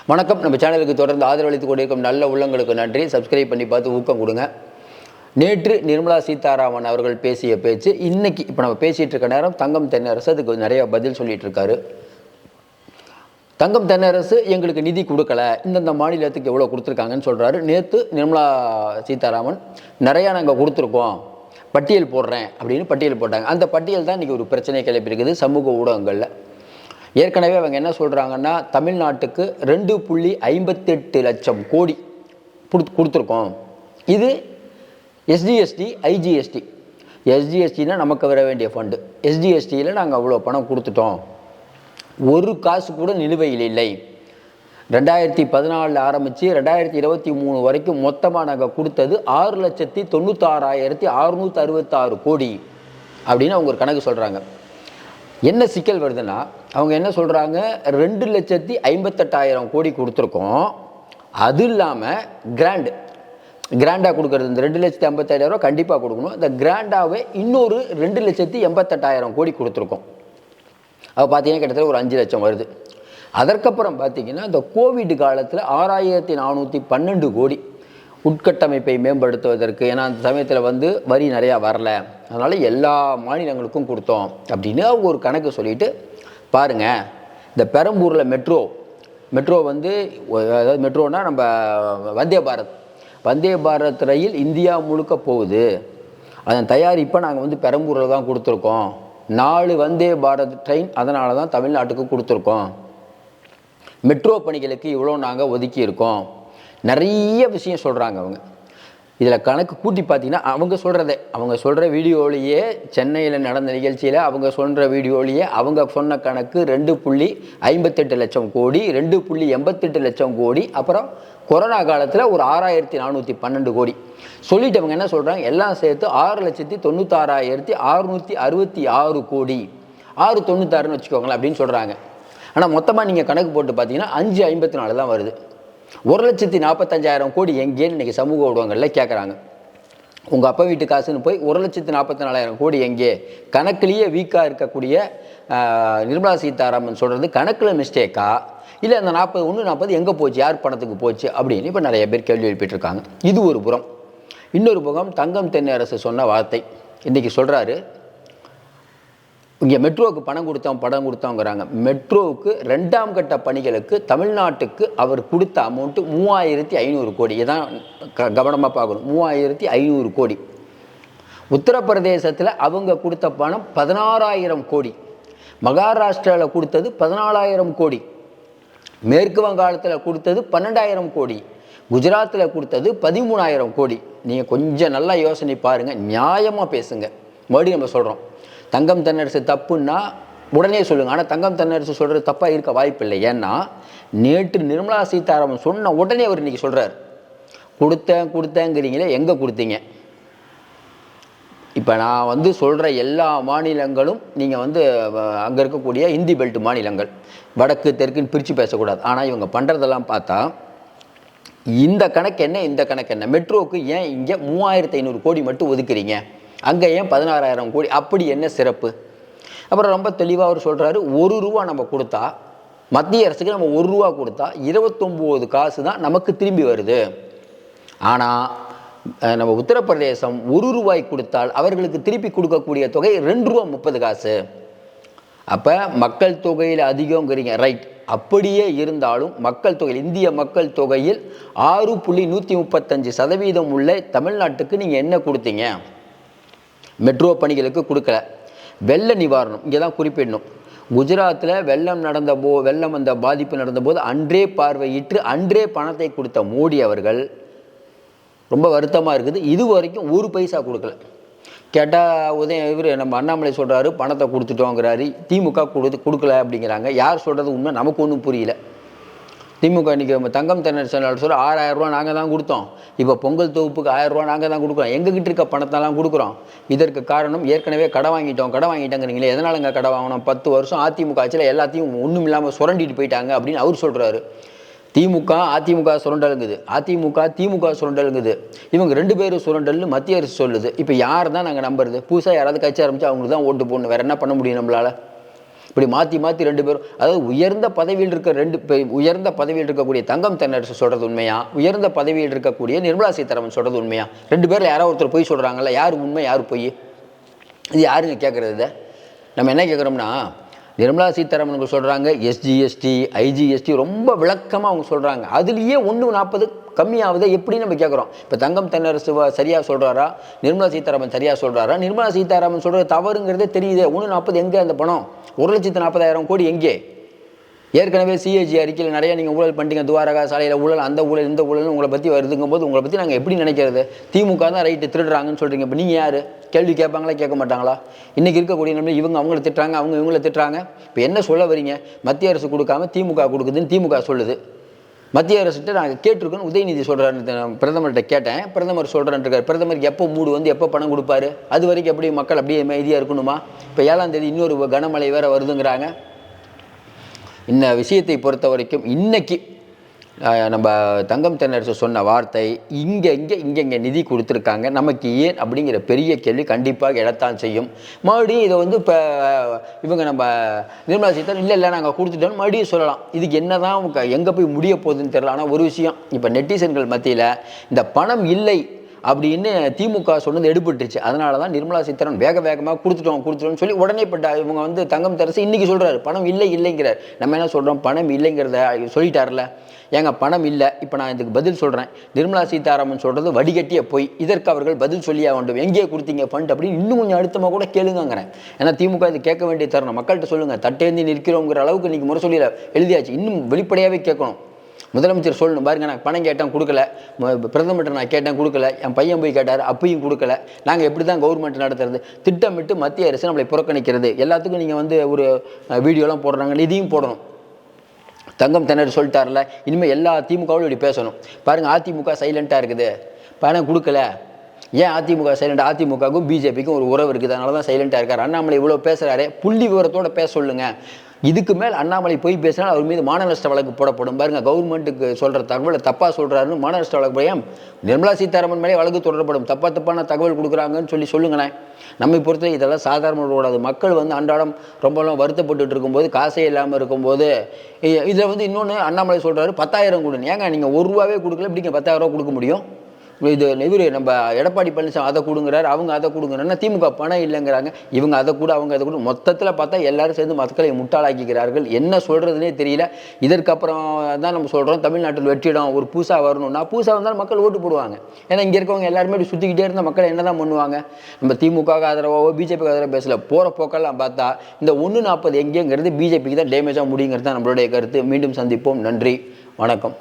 வணக்கம். நம்ம சேனலுக்கு தொடர்ந்து ஆதரவளித்துக் கொண்டிருக்கும் நல்ல உள்ளங்களுக்கு நன்றி. சப்ஸ்கிரைப் பண்ணி பார்த்து ஊக்கம் கொடுங்க. நேற்று நிர்மலா சீதாராமன் அவர்கள் பேசிய பேச்சு இன்னைக்கு இப்போ நம்ம பேசிகிட்டு இருக்க நேரம் தங்கம் தென்னரசு அதுக்கு நிறைய பதில் சொல்லிட்டு இருக்காரு. தங்கம் தென்னரசு எங்களுக்கு நிதி கொடுக்கல, இந்தந்த மாநிலத்துக்கு எவ்வளோ கொடுத்துருக்காங்கன்னு சொல்கிறாரு. நேற்று நிர்மலா சீதாராமன் நிறையா நாங்கள் கொடுத்துருக்கோம், பட்டியல் போடுறேன் அப்படின்னு பட்டியல் போட்டாங்க. அந்த பட்டியல் தான் இன்றைக்கி ஒரு பிரச்சனை கிளப்பியிருக்குது சமூக ஊடகங்களில். ஏற்கனவே அவங்க என்ன சொல்கிறாங்கன்னா, தமிழ்நாட்டுக்கு 2.58 லட்சம் கோடி கொடுத்துருக்கோம். இது எஸ்டிஎஸ்டி ஐஜிஎஸ்டி. எஸ்டிஎஸ்டினா நமக்கு வர வேண்டிய ஃபண்டு. எஸ்டிஎஸ்டியில் நாங்கள் அவ்வளோ பணம் கொடுத்துட்டோம், ஒரு காசு கூட நிலுவையில் இல்லை. 2014 ஆரம்பித்து 2023 வரைக்கும் மொத்தமாக நாங்கள் கொடுத்தது 6,96,666 கோடி அப்படின்னு அவங்க ஒரு கணக்கு சொல்கிறாங்க. என்ன சிக்கல் வருதுன்னா, அவங்க என்ன சொல்கிறாங்க, 2,58,000 கோடி கொடுத்துருக்கோம். அது இல்லாமல் கிராண்டாக கொடுக்குறது, இந்த 2,58,000 கண்டிப்பாக கொடுக்கணும். இந்த கிராண்டாகவே இன்னொரு 2,88,000 கோடி கொடுத்துருக்கோம். அது பார்த்தீங்கன்னா கிட்டத்தட்ட ஒரு 5 லட்சம் வருது. அதற்கப்புறம் பார்த்தீங்கன்னா இந்த கோவிட் காலத்தில் 6,412 கோடி உட்கட்டமைப்பை மேம்படுத்துவதற்கு. ஏன்னா அந்த சமயத்தில் வரி நிறையா வரல, அதனால் எல்லா மாநிலங்களுக்கும் கொடுத்தோம் அப்படின்னு அவங்க ஒரு கணக்கு சொல்லிட்டு பாருங்கள். இந்த பெரம்பூரில் மெட்ரோ அதாவது மெட்ரோனா நம்ம வந்தே பாரத் ரயில் இந்தியா முழுக்க போகுது. அதன் தயாரிப்பை நாங்கள் பெரம்பூரில் தான் கொடுத்துருக்கோம். 4 வந்தே பாரத் ட்ரெயின் அதனால தான் தமிழ்நாட்டுக்கு கொடுத்துருக்கோம். மெட்ரோ பணிகளுக்கு இவ்வளோ நாங்கள் ஒதுக்கியிருக்கோம். நிறைய விஷயம் சொல்கிறாங்க அவங்க. இதில் கணக்கு கூட்டி பார்த்தீங்கன்னா அவங்க சொல்கிற வீடியோலேயே, சென்னையில் நடந்த நிகழ்ச்சியில் அவங்க சொல்கிற வீடியோலேயே அவங்க சொன்ன கணக்கு 2.58 லட்சம் கோடி, 2.88 லட்சம் கோடி, அப்புறம் கொரோனா காலத்தில் ஒரு 6,412 கோடி சொல்லிட்டு அவங்க என்ன சொல்கிறாங்க, எல்லாம் சேர்த்து 6,96,666 கோடி, 6,96ன்னு வச்சுக்கோங்களேன் அப்படின்னு சொல்கிறாங்க. ஆனால் மொத்தமாக நீங்கள் கணக்கு போட்டு பார்த்தீங்கன்னா 5,54 தான் வருது. 1,45,000 கோடி எங்கேன்னு இன்றைக்கி சமூக ஊடகங்களில் கேட்குறாங்க. உங்கள் அப்பா வீட்டு காசுன்னு போய் 1,44,000 கோடி எங்கே? கணக்குலேயே வீக்காக இருக்கக்கூடிய நிர்மலா சீதாராமன் சொல்கிறது கணக்கில் மிஸ்டேக்கா, இல்லை அந்த 40 எங்கே போச்சு, யார் பணத்துக்கு போச்சு அப்படின்னு இப்போ நிறைய பேர் கேள்வி எழுப்பிட்டுருக்காங்க. இது ஒரு புறம். இன்னொரு புறம் தங்கம் தென்னரசு சொன்ன வார்த்தை இன்றைக்கி சொல்கிறாரு, இங்கே மெட்ரோவுக்கு பணம் கொடுத்தோங்கிறாங்க. மெட்ரோவுக்கு 2ஆம் கட்ட பணிகளுக்கு தமிழ்நாட்டுக்கு அவர் கொடுத்த அமௌண்ட்டு 3,500 கோடி. இதான் கவனமாக பார்க்கணும், 3,500 கோடி. உத்தரப்பிரதேசத்தில் அவங்க கொடுத்த பணம் 16,000 கோடி. மகாராஷ்டிராவில் கொடுத்தது 14,000 கோடி. மேற்கு வங்காளத்தில் கொடுத்தது 12,000 கோடி. குஜராத்தில் கொடுத்தது 13,000 கோடி. நீங்கள் கொஞ்சம் நல்லா யோசனை பாருங்கள், நியாயமாக பேசுங்க. மறுபடியும் நம்ம சொல்கிறோம், தங்கம் தென்னரசு தப்புன்னா உடனே சொல்லுங்கள். ஆனால் தங்கம் தென்னரசு சொல்கிறது தப்பாக இருக்க வாய்ப்பு இல்லை. ஏன்னா நேற்று நிர்மலா சீதாராமன் சொன்ன உடனே அவர் இன்றைக்கி சொல்கிறார், கொடுத்தேங்கிறீங்களே, எங்கே கொடுத்தீங்க? இப்போ நான் சொல்கிற எல்லா மாநிலங்களும் நீங்கள் அங்கே இருக்கக்கூடிய இந்தி பெல்ட் மாநிலங்கள், வடக்கு தெற்குன்னு பிரித்து பேசக்கூடாது. ஆனால் இவங்க பண்ணுறதெல்லாம் பார்த்தா இந்த கணக்கு என்ன, மெட்ரோவுக்கு ஏன் இங்கே 3,500 கோடி மட்டும் ஒதுக்குறீங்க, அங்கே ஏன் 16,000 கோடி, அப்படி என்ன சிறப்பு? அப்புறம் ரொம்ப தெளிவாக அவர் சொல்கிறாரு, ₹1 நம்ம கொடுத்தா, மத்திய அரசுக்கு நம்ம ₹1 கொடுத்தா 29 காசு தான் நமக்கு திரும்பி வருது. ஆனால் நம்ம உத்தரப்பிரதேசம் ₹1 கொடுத்தால் அவர்களுக்கு திருப்பி கொடுக்கக்கூடிய தொகை ₹2.30. அப்போ மக்கள் தொகையில் அதிகங்கிறீங்க, ரைட். அப்படியே இருந்தாலும் மக்கள் தொகையில், இந்திய மக்கள் தொகையில் 6.135% உள்ள தமிழ்நாட்டுக்கு நீங்கள் என்ன கொடுத்தீங்க? மெட்ரோ பணிகளுக்கு கொடுக்கல. வெள்ள நிவாரணம் இங்கே தான் குறிப்பிடணும். குஜராத்தில் வெள்ளம் அந்த பாதிப்பு நடந்தபோது அன்றே பார்வையிட்டு அன்றே பணத்தை கொடுத்த மோடி அவர்கள் ரொம்ப வருத்தமாக இருக்குது, இது வரைக்கும் 1 பைசா கொடுக்கல. கேட்டால் இவர் நம்ம அண்ணாமலை சொல்கிறாரு பணத்தை கொடுத்துட்டோங்கிறாரு, திமுக கொடுக்கல அப்படிங்கிறாங்க. யார் சொல்கிறது உண்மை நமக்கு ஒன்றும் புரியல. திமுக இன்றைக்கி தங்கம் தென்னரசு சொல்ல 6,000 ரூபா நாங்கள் தான் கொடுத்தோம், இப்போ பொங்கல் தொகுப்புக்கு 1,000 ரூபா நாங்கள் தான் கொடுக்குறோம், எங்ககிட்ட இருக்க பணத்தெல்லாம் கொடுக்குறோம். இதற்கு காரணம் ஏற்கனவே கடை வாங்கிட்டோங்கிறீங்களே, எதனாலங்க கடை வாங்கணும்? 10 வருஷம் அதிமுக ஆட்சியில் எல்லாத்தையும் ஒன்றும் இல்லாமல் சுரண்டிட்டு போயிட்டாங்க அப்படின்னு அவர் சொல்கிறாரு. அதிமுக சுரண்டலுங்குது, திமுக சுரண்டலுங்குது. இவங்க 2 பேரும் சுரண்டல்னு மத்திய அரசு சொல்லுது. இப்போ யார் தான் நாங்கள் நம்புறது? புதுசாக யாராவது கட்சி ஆரம்பித்து அவங்களுக்கு தான் ஓட்டு போடணும், வேறு என்ன பண்ண முடியும் நம்மளால்? இப்படி மாற்றி மாற்றி ரெண்டு பேரும், அதாவது உயர்ந்த பதவியில் இருக்க உயர்ந்த பதவியில் இருக்கக்கூடிய தங்கம் தென்னரசு சொல்கிறது உண்மையா, உயர்ந்த பதவியில் இருக்கக்கூடிய நிர்மலா சீதாராமன் சொல்கிறது உண்மையா? ரெண்டு பேரில் யாரோ ஒருத்தர் பொய் சொல்கிறாங்கல்ல, யார் உண்மை யார் பொய்? இது யாருங்க கேட்குறது? இதை நம்ம என்ன கேட்குறோம்னா, நிர்மலா சீதாராமன் சொல்கிறாங்க எஸ்ஜிஎஸ்டி ஐஜிஎஸ்டி ரொம்ப விளக்கமாக அவங்க சொல்கிறாங்க, அதுலேயே 1.40 கம்மியாகுது எப்படின்னு நம்ம கேட்குறோம். இப்போ தங்கம் தென்னரசு சரியாக சொல்கிறாரா, நிர்மலா சீதாராமன் சரியாக சொல்கிறாரா? நிர்மலா சீதாராமன் சொல்கிறது தவறுங்கிறதே தெரியுது. 1.40 எங்கே அந்த பணம்? 1,40,000 கோடி எங்கே? ஏற்கனவே சிஏஜி அறிக்கையில் நிறைய நீங்கள் ஊழல் பண்ணிட்டீங்க, துவாரகா சாலையில் ஊழல், அந்த ஊழல் இந்த ஊழல் உங்களை பற்றி வருதுங்கும் போது உங்களை பற்றி நாங்கள் எப்படி நினைக்கிறது? திமுக தான் ரைட்டு திருடுறாங்கன்னு சொல்கிறீங்க. இப்போ நீங்கள் யார்? கேள்வி கேட்பாங்களா கேட்க மாட்டாங்களா? இன்றைக்கி இருக்கக்கூடிய நம்ம இவங்க அவங்கள திட்டுறாங்க, அவங்க இவங்கள திட்டுறாங்க. இப்போ என்ன சொல்ல வரீங்க? மத்திய அரசு கொடுக்காம திமுக கொடுக்குதுன்னு திமுக சொல்லுது. மத்திய அரசுகிட்ட நாங்கள் கேட்டிருக்கோன்னு உதயநிதி சொல்கிறாரு. பிரதமர்கிட்ட கேட்டேன், பிரதமர் சொல்கிறேன்ருக்கார். பிரதமருக்கு எப்போ மூடு வந்து எப்போ பணம் கொடுப்பாரு? அது வரைக்கும் எப்படி மக்கள் அப்படியே அமைதியாக இருக்கணுமா? இப்போ 7ஆம் தேதி இன்னொரு கனமழை வேறு வருதுங்கிறாங்க. இந்த விஷயத்தை பொறுத்த வரைக்கும் இன்றைக்கி நம்ம தங்கம் தென்னரசு சொன்ன வார்த்தை, இங்கே நிதி கொடுத்துருக்காங்க, நமக்கு ஏன் அப்படிங்கிற பெரிய கேள்வி கண்டிப்பாக எழத்தான் செய்யும். மறுபடியும் இதை வந்து இப்போ இவங்க நம்ம நிர்மலா சீதாராமன் இல்லை நாங்கள் கொடுத்துட்டோம் மறுபடியும் சொல்லலாம். இதுக்கு என்ன தான் எங்கே போய் முடிய போகுதுன்னு தெரியல. ஆனால் ஒரு விஷயம், இப்போ நெட்டிசன்கள் மத்தியில் இந்த பணம் இல்லை அப்படின்னு திமுக சொன்னது எடுபட்டுருச்சு. அதனால தான் நிர்மலா சீதாராமன் வேகமாக கொடுத்துட்டோம்னு சொல்லி உடனே இவங்க வந்து தங்கம் தென்னரசு இன்றைக்கி சொல்கிறாரு பணம் இல்லைங்கிறார். நம்ம என்ன சொல்கிறோம்? பணம் இல்லைங்கிறத சொல்லிட்டார்ல. ஏங்க பணம் இல்லை. இப்போ நான் இதுக்கு பதில் சொல்கிறேன். நிர்மலா சீதாராமன் சொல்கிறது வடிகட்டிய போய், இதற்கு அவர்கள் பதில் சொல்லியா வேண்டும். எங்கே கொடுத்தீங்க ஃபண்ட் அப்படின்னு இன்னும் கொஞ்சம் அழுத்தமாக கூட கேளுங்கிறேன். ஏன்னா திமுக இது கேட்க வேண்டிய தருணம். மக்கள்கிட்ட சொல்லுங்கள், தட்டேந்தி நிற்கிறோங்கிற அளவுக்கு இன்றைக்கி முறை சொல்லி எழுதியாச்சு. இன்னும் வெளிப்படையாகவே கேட்கணும். முதலமைச்சர் சொல்லணும், பாருங்க நான் பணம் கேட்டேன் கொடுக்கல, பிரதமர்கிட்ட நான் கேட்டேன் கொடுக்கல, என் பையன் போய் கேட்டார் அப்பையும் கொடுக்கல, நாங்கள் எப்படி தான் கவர்மெண்ட் நடத்துறது? திட்டமிட்டு மத்திய அரசு நம்மளை புறக்கணிக்கிறது. எல்லாத்துக்கும் நீங்கள் வந்து ஒரு வீடியோலாம் போடுறாங்க, நிதியும் போடணும். தங்கம் தென்னரசு சொல்லிட்டார்ல, இனிமேல் எல்லா திமுகவும் இப்படி பேசணும். பாருங்கள், அதிமுக சைலண்ட்டாக இருக்குது, பணம் கொடுக்கல. ஏன் அதிமுக சைலண்ட்? அதிமுகவுக்கும் பிஜேபிக்கும் ஒரு உறவு இருக்குது, அதனால தான் சைலண்ட்டாக இருக்கார். அண்ணாமலை இவ்வளோ பேசுகிறாரு, புள்ளி விவரத்தோடு பேச சொல்லுங்கள். இதுக்கு மேல் அண்ணாமலை போய் பேசினால் அவர் மீது மான நஷ்ட வழக்கு போடப்படும். பாருங்கள், கவர்மெண்ட்டுக்கு சொல்கிற தகவலை தப்பாக சொல்கிறாருன்னு மான நஷ்ட வழக்கு பயம். நிர்மலா சீதாராமன் மேலே வழக்கு தொடரப்படும். தப்பான தகவல் கொடுக்குறாங்கன்னு சொல்லுங்களேன். நம்மை பொறுத்த இதெல்லாம் சாதாரண கூடாது. மக்கள் வந்து அன்றாடம் ரொம்பலாம் வருத்தப்பட்டு இருக்கும்போது, காசே இல்லாமல் இருக்கும்போது, இதில் வந்து இன்னொன்று அண்ணாமலை சொல்கிறாரு 10,000 கொடுங்க. ஏங்க நீங்கள் ₹1 கொடுக்கல, இப்படிங்க 10,000 கொடுக்க முடியும்? இது இவர் நம்ம எடப்பாடி பழனிசாமி அதை கொடுங்குறாரு, அவங்க அதை கொடுங்குறாருன்னா திமுக பணம் இல்லைங்கிறாங்க. இவங்க அதை கூட அவங்க அதை கூட, மொத்தத்தில் பார்த்தா எல்லாரும் சேர்ந்து மக்களை முட்டாளாக்கிறார்கள். என்ன சொல்கிறதுனே தெரியல. இதற்கப்புறம் தான் நம்ம சொல்கிறோம், தமிழ்நாட்டில் வெற்றிடம் ஒரு பூசா வரணும்னா, பூசா வந்தாலும் மக்கள் ஓட்டு போடுவாங்க. ஏன்னா இங்கே இருக்கவங்க எல்லாருமே இப்படி சுற்றிக்கிட்டே இருந்தால் மக்கள் என்ன தான் பண்ணுவாங்க? நம்ம திமுக ஆதரவோ பிஜேபிக்கு ஆதரவோ பேசல. போகிற போக்கெல்லாம் பார்த்தா இந்த 1.40 எங்கேங்கிறது பிஜேபிக்கு தான் டேமேஜாக முடியுங்கிறது தான் நம்மளுடைய கருத்து. மீண்டும் சந்திப்போம். நன்றி, வணக்கம்.